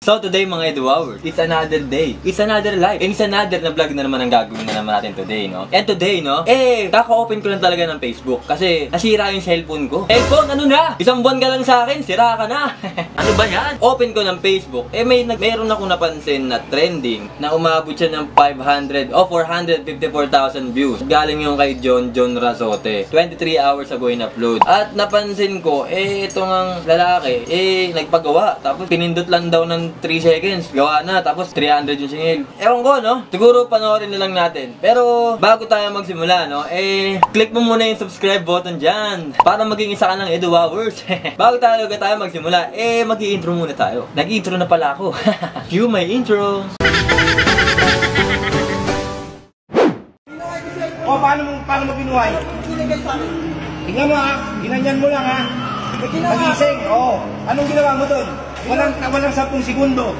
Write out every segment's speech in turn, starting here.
So today mga Edu Hours, it's another day. It's another life. And it's another na vlog na naman ang gagawin na naman natin today, no? And today, no? Kaka-open ko lang talaga ng Facebook kasi nasira yung cellphone ko. Phone, ano na? Isang buwan ka lang sa akin, sira ka na. Ano ba yan? Open ko ng Facebook. Meron ako napansin na trending na umabot siya ng 454,000 views. Galing yung kay John Razote. 23 hours ago in-upload. At napansin ko, itong ang lalaki, nagpagawa. Tapos pinindot lang daw ng 3 seconds. Gawa na. Tapos 300 yung singil. Ewan ko, no? Siguro panoorin na lang natin. Pero bago tayo magsimula, no? Click mo muna yung subscribe button dyan. Para maging isa ka ng Edu Hours. Bago tayo magsimula, mag-i-intro muna tayo. Nag-intro na pala ako. Cue my intro. Paano mo binuhay? Tingnan mo ha, ginanyan mo lang ha. Magising, oo. Anong ginawa mo doon? Walang 10 segundo.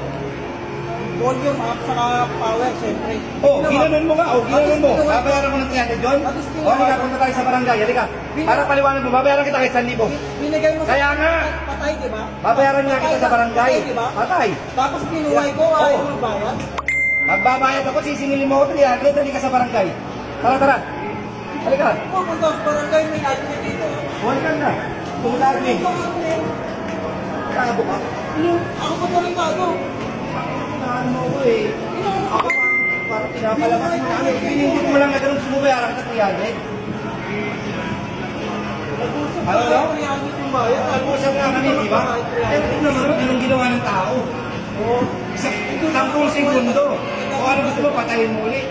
Volume up, saka power, siyempre. Ginanon mo nga, ginanon mo. Babayaran mo ng 300 doon? Halika, punta tayo sa barangay, halika. Para paliwanag mo, babayaran kita kahit 1,000. Binigay mo sa kaya nga. Patay, di ba? Babayaran nga kita sa barangay. Patay. Tapos pinuhay ko, ayaw mo bayad. Magbabayad ako, sisingilin mo ako 300, halika sa barangay. Tara. Halika. Pupunta sa barangay, may admin dito. Huwag ka na. Pumunta admin. Tago ka? Ako pa tarikado. Ano mo ko Ako parang pinapalakas mo na pinindot mo lang na ganun sumubayaran ka 300. Ano daw? Nag-usap nga kami, di ba? Tingnan naman yung ginawa ng tao. 10 segundo. O ano gusto mo, patayin mo ulit.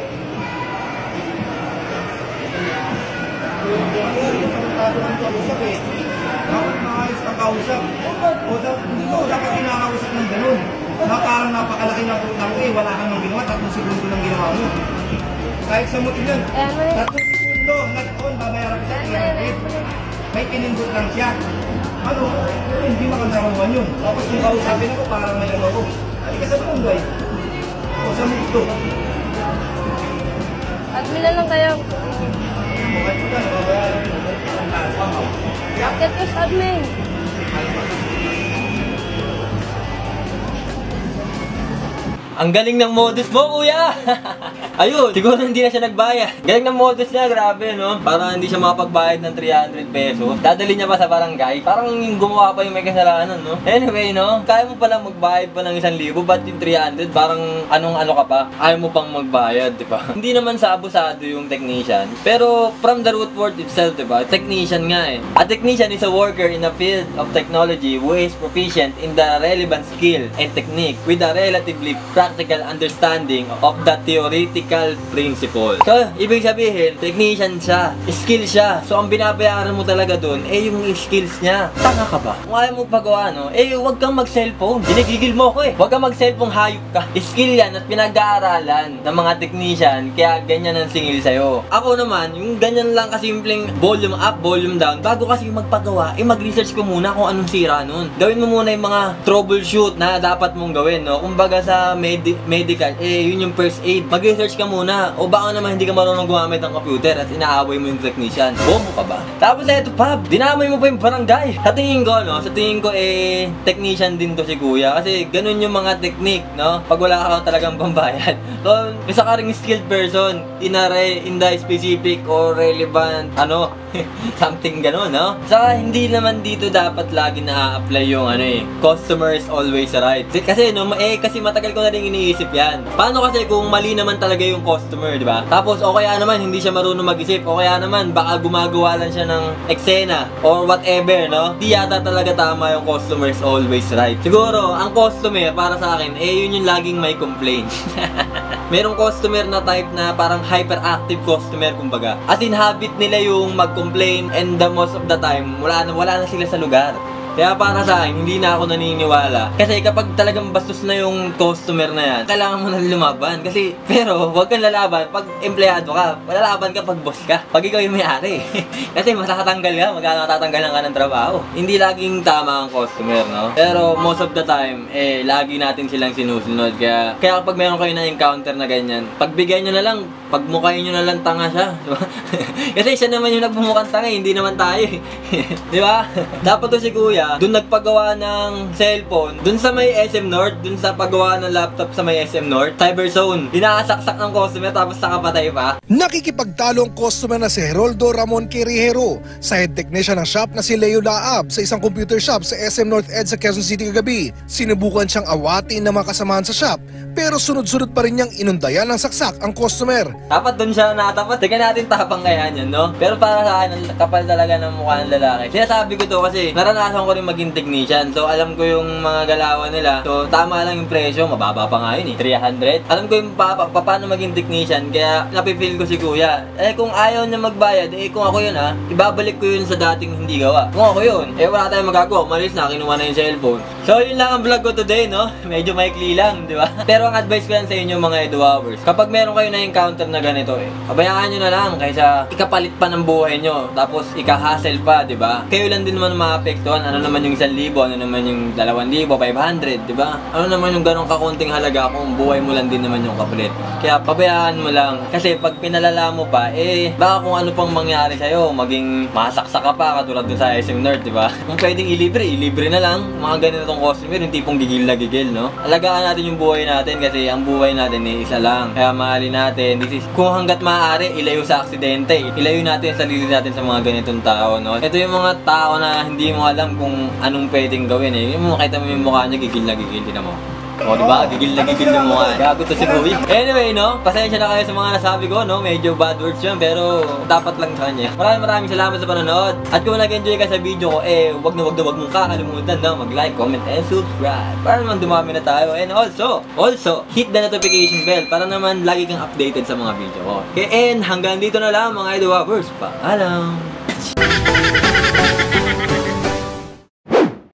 Maayos kang kausap. Hindi mo dapat kinakausap ng ganun. Parang napakalaki ng utang wala kang nang ginawa, 3 segundo lang ginawa mo. Kahit sa mutin yan, 3 segundo, nag-on, babayaran kita 300. May pinindot lang siya. Ano? Hindi makandarawan yun. Tapos kung kausapin ako, parang may ano ko. Hindi ka sa barangay. O sa muto. Admin na lang kayo. Bakit mo ka, babayaran mo. Bakit ko sa admin? Ang galing ng modus mo, kuya! Ayun, siguro hindi na siya nagbayad. Galing ng modus niya, grabe, no? Parang hindi siya makapagbayad ng 300 pesos. Dadali niya pa sa barangay. Parang gumawa pa yung may kasalanan, no? Anyway, no? Kaya mo palang magbayad pa ng 1,000, ba't yung 300? Parang ano ka pa? Ayaw mo pang magbayad, di ba? Hindi naman sa abusado yung technician. Pero from the root word itself, di ba? Technician nga eh. A technician is a worker in a field of technology who is proficient in the relevant skill and technique with a relatively practical understanding of the theoretical principle. So, ibig sabihin, technician siya, skill siya. So, ang binabayaran mo talaga dun, yung skills niya. Tanga ka ba? Kung ayaw mo pagawa, no? Huwag kang mag-cellphone. Ginigigil mo ko eh. Huwag kang mag-cellphone, hayop ka. Skill yan at pinag-aaralan ng mga technician, kaya ganyan ang singil sa'yo. Ako naman, yung ganyan lang kasimpleng volume up, volume down, bago kasi magpagawa, mag-research ko muna kung anong sira nun. Gawin mo muna yung mga troubleshoot na dapat mong gawin, no? Kumbaga sa medical, yun yung first aid. Mag-research ka muna. O baka naman hindi ka marunong gumamit ng computer at inaaway mo yung technician. Bomo ka ba? Tapos eto, Pab, dinamay mo pa yung barangay. Sa tingin ko, no? Sa tingin ko, technician din to si kuya. Kasi ganun yung mga technique, no? Pag wala ka talagang pambayad. So, isa ka ring skilled person in the specific or relevant, something ganun, no? Saka, hindi naman dito dapat lagi na-apply yung, customer is always right. Kasi, kasi matagal ko na rin iniisip yan. Paano kasi kung mali naman talaga yung customer, di ba? Tapos, o kaya naman, hindi siya marunong mag-isip. O kaya naman, baka gumagawa lang siya ng eksena or whatever, no? Di yata talaga tama yung customer is always right. Siguro, ang customer, para sa akin, yun yung laging may complaint. Merong customer na type na parang hyperactive customer, kumbaga. As in, habit nila yung mag-complain and the most of the time, wala na sila sa lugar. Kaya para sa akin, hindi na ako naniniwala. Kasi kapag talagang bastos na yung customer na yan, kailangan mo na lumaban. Pero huwag kang lalaban pag empleyado ka. Lalaban ka pag boss ka. Pag ikaw yung may-ari. Kasi matatanggal ka, magkakatatanggalan ka ng trabaho. Hindi laging tama ang customer, no? Pero most of the time, lagi natin silang sinusunod. Kaya kapag meron kayo na encounter na ganyan, pagbigyan nyo na lang, pagmukayin nyo na lang tanga siya. Diba? Kasi siya naman yung nagmumukhang tanga, hindi naman tayo. Di ba? Dapat to si kuya, dun nagpagawa ng cellphone, dun sa may SM North, dun sa paggawa ng laptop sa may SM North, Cyberzone. Pinakasaksak ng customer tapos nakapatay pa. Nakikipagtalo ang customer na si Heroldo Ramon Quirihero sa head technician ng shop na si Leo Laab sa isang computer shop sa SM North Ed sa Quezon City kagabi. Sinubukan siyang awatin ng mga kasamahan sa shop pero sunod-sunod pa rin niyang inundayan ng saksak ang customer. Dapat doon siya nakatapat. Tingnan natin tapang kaya niyan, no? Pero para sa akin, kapal talaga ng mukha ng lalaki. Sinasabi ko to kasi naranasan ko rin maging technician. So alam ko yung mga galawan nila. So tama lang yung presyo. Mababa pa nga yun eh. 300. Alam ko yung paano maging technician. Kaya napipil ko si kuya. Eh kung ayaw niya magbayad, eh kung ako yun ibabalik ko yun sa dating hindi gawa. Kung ako yun, eh wala tayong magagawa. Malis na, kinuha na yung cellphone. So yun lang ang vlog ko today, no? Medyo maikli lang, di ba? Pero ang advice ko yan sa inyo mga Edu Hours, kapag meron kayo na encounter na ganito pabayaan nyo na lang kaysa ikapalit pa ng buhay nyo, tapos ika-hassle pa, di ba? Kayo lang din naman maapektuhan. Ano naman yung 1,000, ano naman yung 2,000, 500, di ba? Ano naman yung ganong kakunting halaga kung buhay mo lang din naman yung kapalit. Kaya pabayaan mo lang. Kasi pag pinalala mo pa, baka kung ano pang mangyari sa'yo, maging masaksak ka pa, katulad dun sa SM North, di ba? Kung pwedeng ilibre na lang. Mga ganitong customer, yung tipong gigil na gigil, no? Alagaan natin yung buhay natin kasi ang buhay natin isa lang. Kaya mahalin natin. Kung hanggat maaari, ilayo sa aksidente. Ilayo natin sa sarili natin sa mga ganitong tao, no? Ito yung mga tao na hindi mo alam kung anong pwedeng gawin, Yung makita mo yung mukha niya, gigil na gigil din mo. O, diba? Gigil na gigil yung mukha. Gago to si Kuya. Anyway, no? Pasensya na kayo sa mga nasabi ko, no? Medyo bad words yan, pero dapat lang sa kanya. Maraming salamat sa panonood. At kung nag-enjoy ka sa video ko, wag mong kakalimutan, no? Mag-like, comment, and subscribe. Para naman dumami na tayo. And also, hit the notification bell para naman lagi kang updated sa mga video ko. Okay, and hanggang dito na lang mga Edu Hours. Paalam!